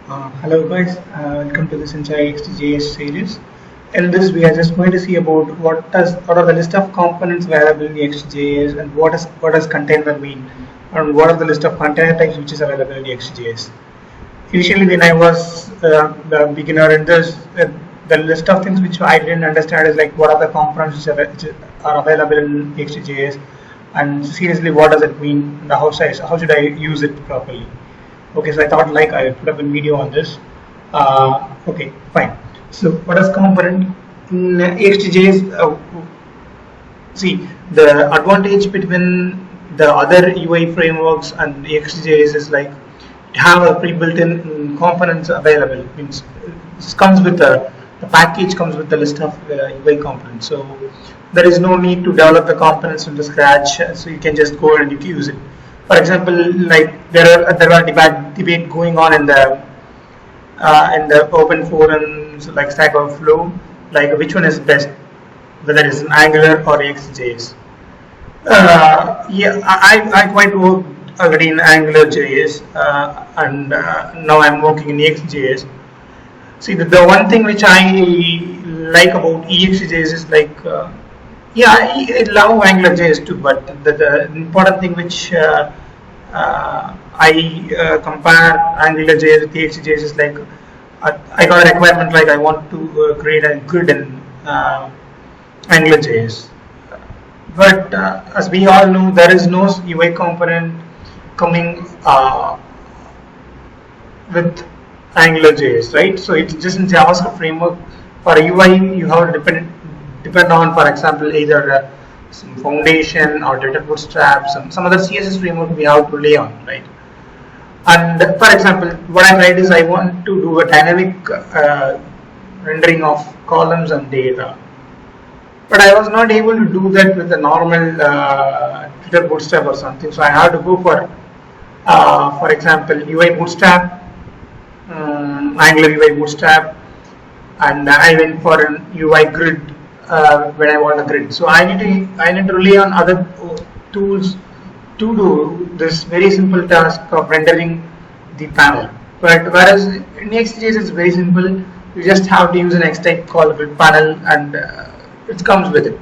Hello guys, welcome to the Sencha ExtJS series. In this, we are just going to see about what are the list of components available in the ExtJS and what does container mean, and what are the list of container types which is available in the ExtJS. Initially, when I was the beginner in this, the list of things which I didn't understand is like what are the components which are available in ExtJS, and seriously, what does it mean, and how should I use it properly. Okay, so I thought like I put up a video on this. Okay, fine. So what is component in ExtJS? See, the advantage between the other UI frameworks and ExtJS is like have a pre-built-in components available. Means this comes with the package comes with the list of UI components. So there is no need to develop the components from the scratch. So you can just go and you can use it. For example, like there are debate going on in the open forums like Stack Overflow, like which one is best, whether it's an Angular or ExtJS. Yeah, I quite worked already in Angular JS, and now I'm working in ExtJS. See, the one thing which I like about ExtJS is like, yeah, I love Angular JS too, but the important thing which I compare Angular JS with ExtJS is like, I got a requirement like I want to create a grid in Angular JS. But as we all know, there is no UI component coming with AngularJS, right? So it's just in JavaScript framework. For a UI, you have to depend on, for example, either some foundation or data bootstrap, some other CSS framework we have to lay on, right? And for example, what I tried is I want to do a dynamic rendering of columns and data, but I was not able to do that with the normal Twitter bootstrap or something. So I had to go for example, UI bootstrap, Angular UI bootstrap, and I went for an UI grid when I want a grid. So I need to rely on other tools to do this very simple task of rendering the panel. But whereas in ExtJS it's very simple, you just have to use an X type called grid panel, and it comes with it.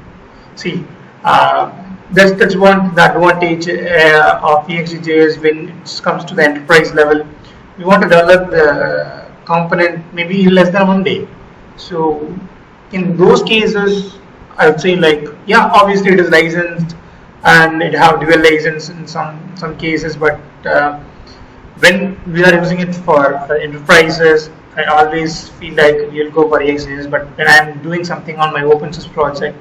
See, that's one the advantage of ExtJS when it comes to the enterprise level. We want to develop the component maybe in less than 1 day. So in those cases, I would say like, yeah, obviously it is licensed and it have dual license in some cases, but when we are using it for enterprises, I always feel like you'll go for ExtJS. But when I'm doing something on my open source project,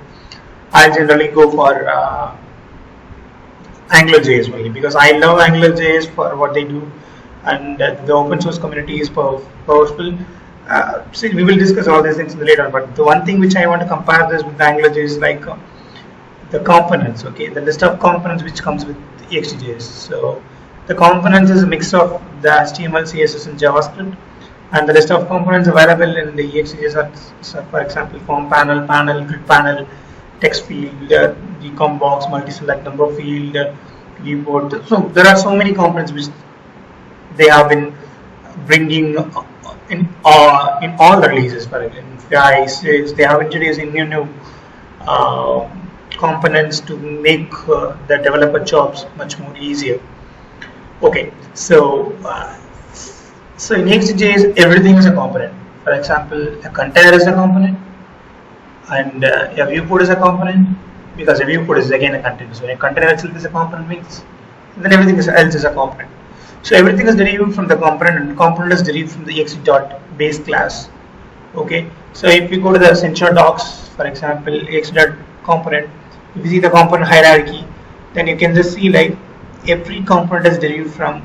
I generally go for AngularJS only, because I love AngularJS for what they do, and the open source community is powerful. See, we will discuss all these things later, but the one thing which I want to compare this with AngularJS is like the components. Okay, the list of components which comes with ExtJS. So the components is a mix of the HTML, CSS, and JavaScript, and the list of components available in the ExtJS are, for example, form panel, grid panel, text field, decom box, multi-select number field, viewport. So there are so many components which they have been bringing in all the releases. For example, they have introduced new components to make the developer jobs much more easier. Okay, so in ExtJS everything is a component. For example, a container is a component, and a viewport is a component, because a viewport is again a container. So a container itself is a component means then everything else is a component. So everything is derived from the component, and the component is derived from the ex.base class. Okay, so if you go to the Sencha docs, for example, ex.component, if you see the component hierarchy, then you can just see like every component is derived from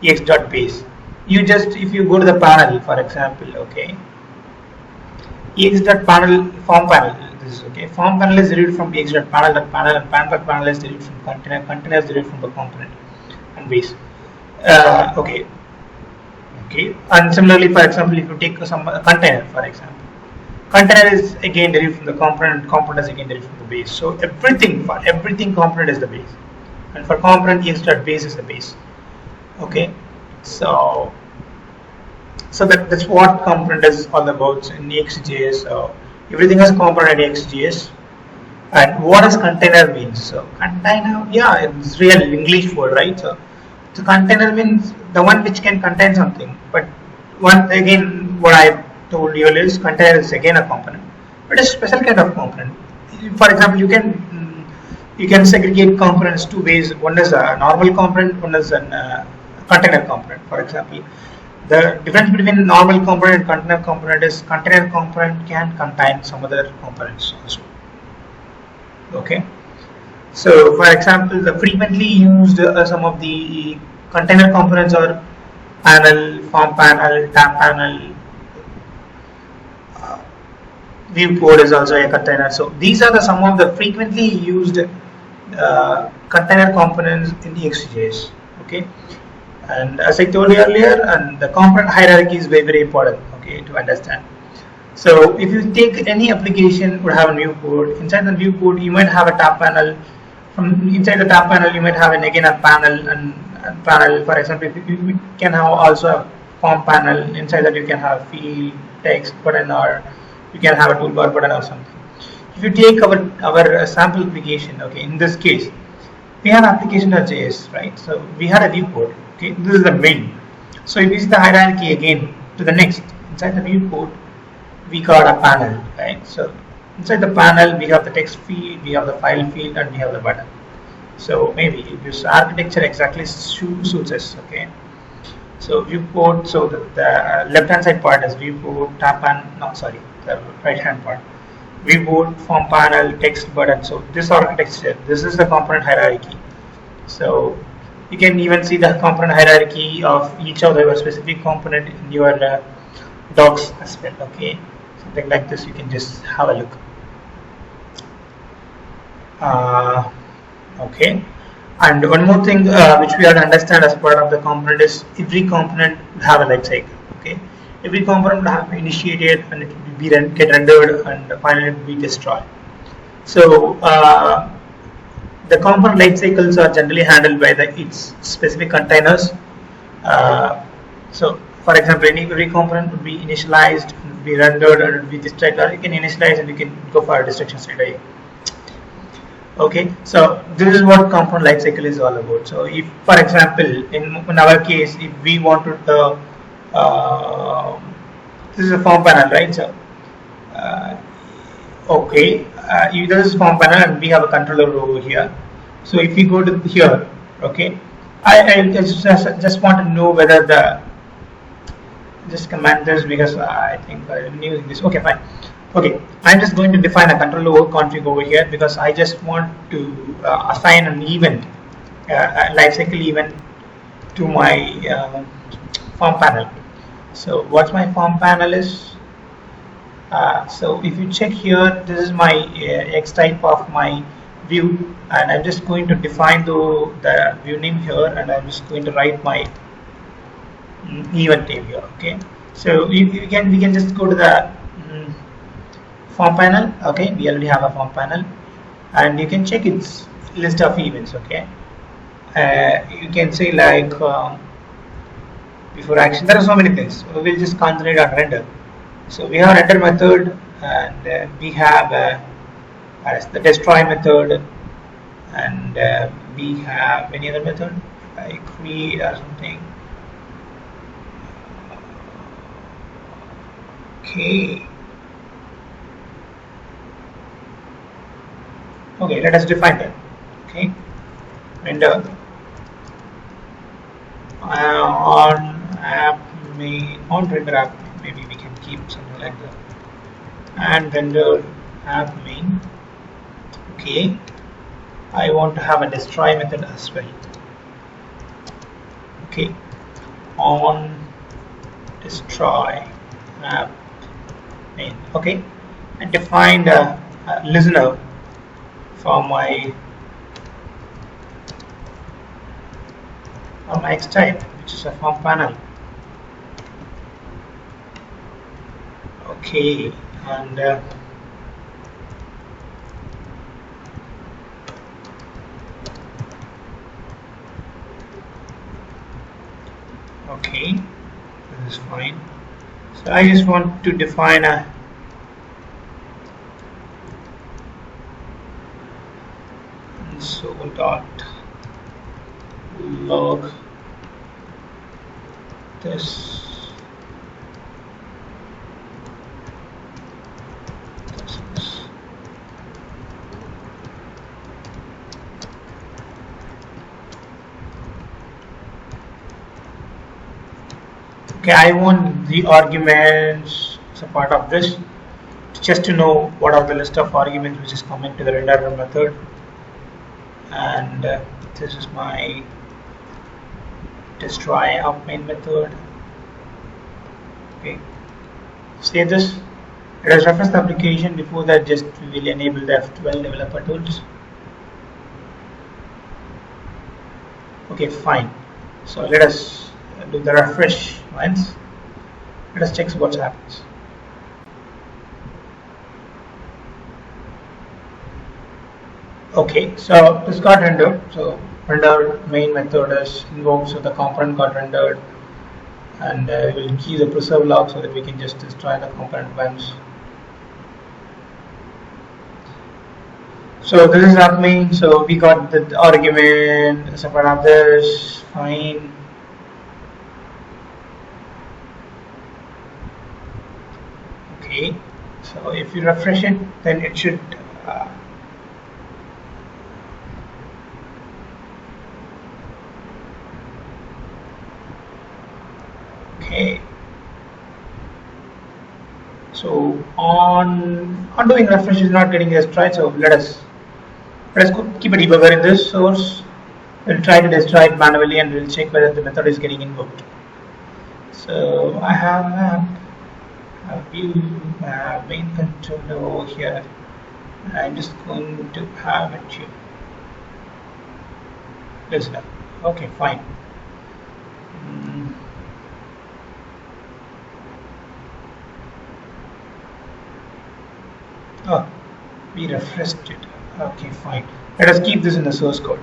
ex.base. If you go to the panel, for example, okay, ex.panel form panel. This is okay. Form panel is derived from ex.panel.panel, and panel is derived from container. Container is derived from the component and base. Okay, and similarly, for example, if you take some container, for example, container is again derived from the component, component is again derived from the base. So everything component is the base, and for component ex.base is the base. Okay, so So that's what component is all about. So in ExtJS, everything has a component in ExtJS. And what does container means? So container, yeah, it's real English word, right? So the container means the one which can contain something. But one again, what I told you is container is again a component, but it's a special kind of component. For example, you can segregate components two ways. One is a normal component, one is a container component. For example, the difference between normal component and container component is container component can contain some other components also. Okay, so for example, the frequently used some of the container components are panel, form panel, tab panel, viewport is also a container. So these are some of the frequently used container components in the ExtJS. Okay, and as I told you earlier, and the component hierarchy is very important. Okay, to understand. So if you take any application would have a viewport. Inside the viewport, you might have a tab panel. From inside the tab panel, you might have again a panel and panel. For example, you can have also a form panel. Inside that, you can have field, text button, or you can have a toolbar button or something. If you take our sample application, okay, in this case, we have application.js, right? So we had a viewport. Okay, this is the main. So if you see the hierarchy again to the next, inside the viewport, we got a panel, right? So inside the panel, we have the text field, we have the file field, and we have the button. So maybe this architecture exactly suits us. Okay. So viewport. So the left-hand side part is viewport, tab panel. No, sorry, the right-hand part. Viewport, form panel, text button. So this architecture, this is the component hierarchy. So you can even see the component hierarchy of each of your specific component in your docs as well. Okay, something like this. You can just have a look. Okay, and one more thing which we have to understand as part of the component is every component will have a life cycle. Okay, every component will have initiated and it will be get rendered and finally it will be destroyed. So the component life cycles are generally handled by its specific containers. So for example, every component would be initialized, be rendered, and it will be destroyed. Or you can initialize and you can go for a destruction straight away. Okay, so this is what component lifecycle is all about. So if, for example, in our case, if we wanted to, this is a form panel, right? So, okay, this is form panel and we have a controller over here. So if we go to here, okay, I just want to know whether the, just command this because I think I'm using this. Okay, fine. Okay, I'm just going to define a controller config over here because I just want to assign an event, a lifecycle event to my form panel. So what's my form panel is? So if you check here, this is my X type of my view, and I'm just going to define the view name here, and I'm just going to write my event name here. Okay, so we can just go to the form panel. Okay, we already have a form panel, and you can check its list of events. Okay, you can say like before action. There are so many things. So we'll just concentrate on render. So we have render method, and we have the destroy method, and we have any other method like create or something. Okay. Okay, let us define that. Okay, render on app main, on render app, maybe we can keep something like that, and render app main. Okay, I want to have a destroy method as well. Okay, on destroy app main. Okay, and define a listener for my X type, which is a form panel. Okay, and okay, this is fine. So I just want to define a console dot log this. Okay, I want the arguments as a part of this, just to know what are the list of arguments which is coming to the renderer method. And this is my destroy of main method. Okay, save this. Let us reference the application. Before that, just we will enable the F12 developer tools. Okay, fine. So let us do the refresh once. Let us check what happens. Okay, so this got rendered. So render main method is invoked, so the component got rendered, and we will key the preserve log so that we can just destroy the component once. So this is happening. So we got the argument as a part of this. Fine. Okay. So if you refresh it, then it should. Okay. So on doing refresh is not getting destroyed. So let us keep a debugger in this source. We'll try to destroy it manually and we'll check whether the method is getting invoked. So I have a view main controller over here. I'm just going to have it here. This now. Okay, fine. Oh, we refreshed it. Okay, fine. Let us keep this in the source code.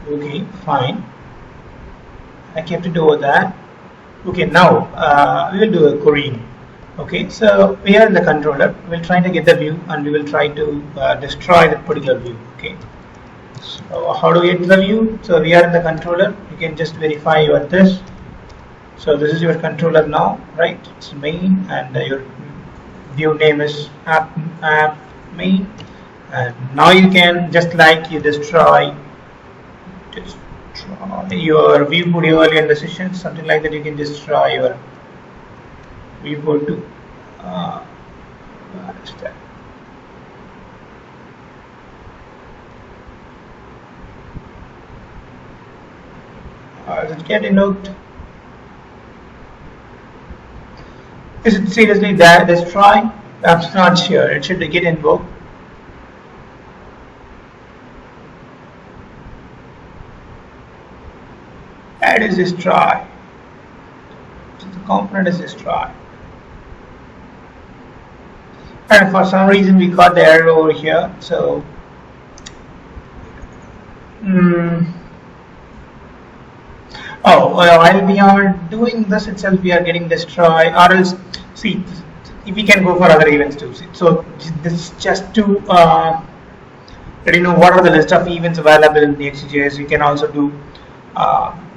Okay, fine. I kept it over there. Okay, now we will do a querying. Okay, so we are in the controller. We'll try to get the view and we will try to destroy that particular view. Okay. So how do we get the view? So we are in the controller. You can just verify your this. So this is your controller now, right? It's main, and your view name is app main. And now you can, just like you destroy your viewport earlier in the session, something like that. You can destroy your viewport too. What is that? Is it getting invoked? Is it seriously that destroy? I'm not sure. It should get invoked. That is destroy. So the component is destroy. And for some reason we got the error over here. So oh, well, while we are doing this itself, we are getting destroyed, or else, see, we can go for other events too. So this is just to let you know what are the list of events available in the ExtJS. You can also do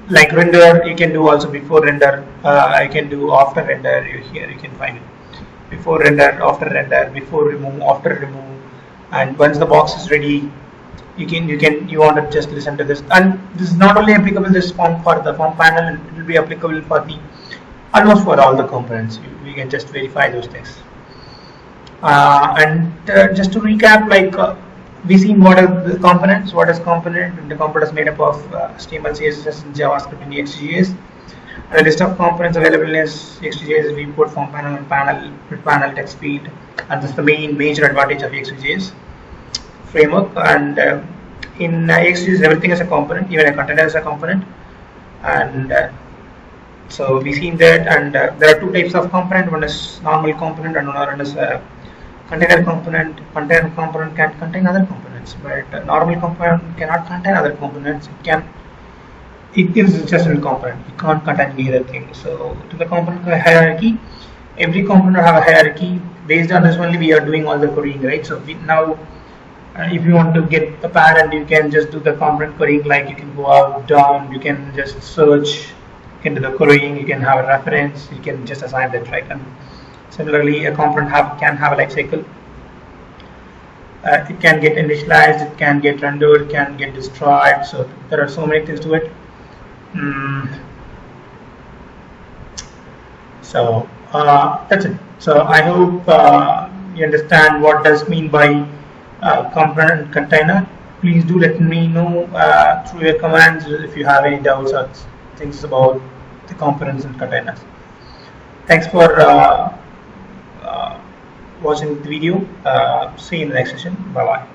like render, you can do also before render, I can do after render. Here you can find it before render, after render, before remove, after remove, and once the box is ready, you want to just listen to this. And this is not only applicable this form for the form panel, it will be applicable for the almost for all the components. We can just verify those things. And just to recap, like we seen what are the components, what is component, and the component is made up of HTML, CSS, and JavaScript in the ExtJS. And the list of components available is ExtJS viewport, form panel, and panel text field, and this is the major advantage of ExtJS framework. And in ExtJS, everything is a component, even a container is a component. And so we seen that, and there are two types of component. One is normal component, and one is container component. Container component can contain other components. components, but a normal component cannot contain other components. It is just a component. It can't contain any other thing. So to the component hierarchy, every component have a hierarchy. Based on this only we are doing all the querying, right? So now if you want to get the parent, you can just do the component querying, like you can go out, down, you can just search, you can do the querying, you can have a reference, you can just assign that, right? And similarly, a component can have a life cycle. It can get initialized, it can get rendered, it can get destroyed. So there are so many things to it. So that's it. So I hope you understand what does mean by component container. Please do let me know through your comments if you have any doubts or things about the components and containers. Thanks for watching the video. See you in the next session. Bye bye.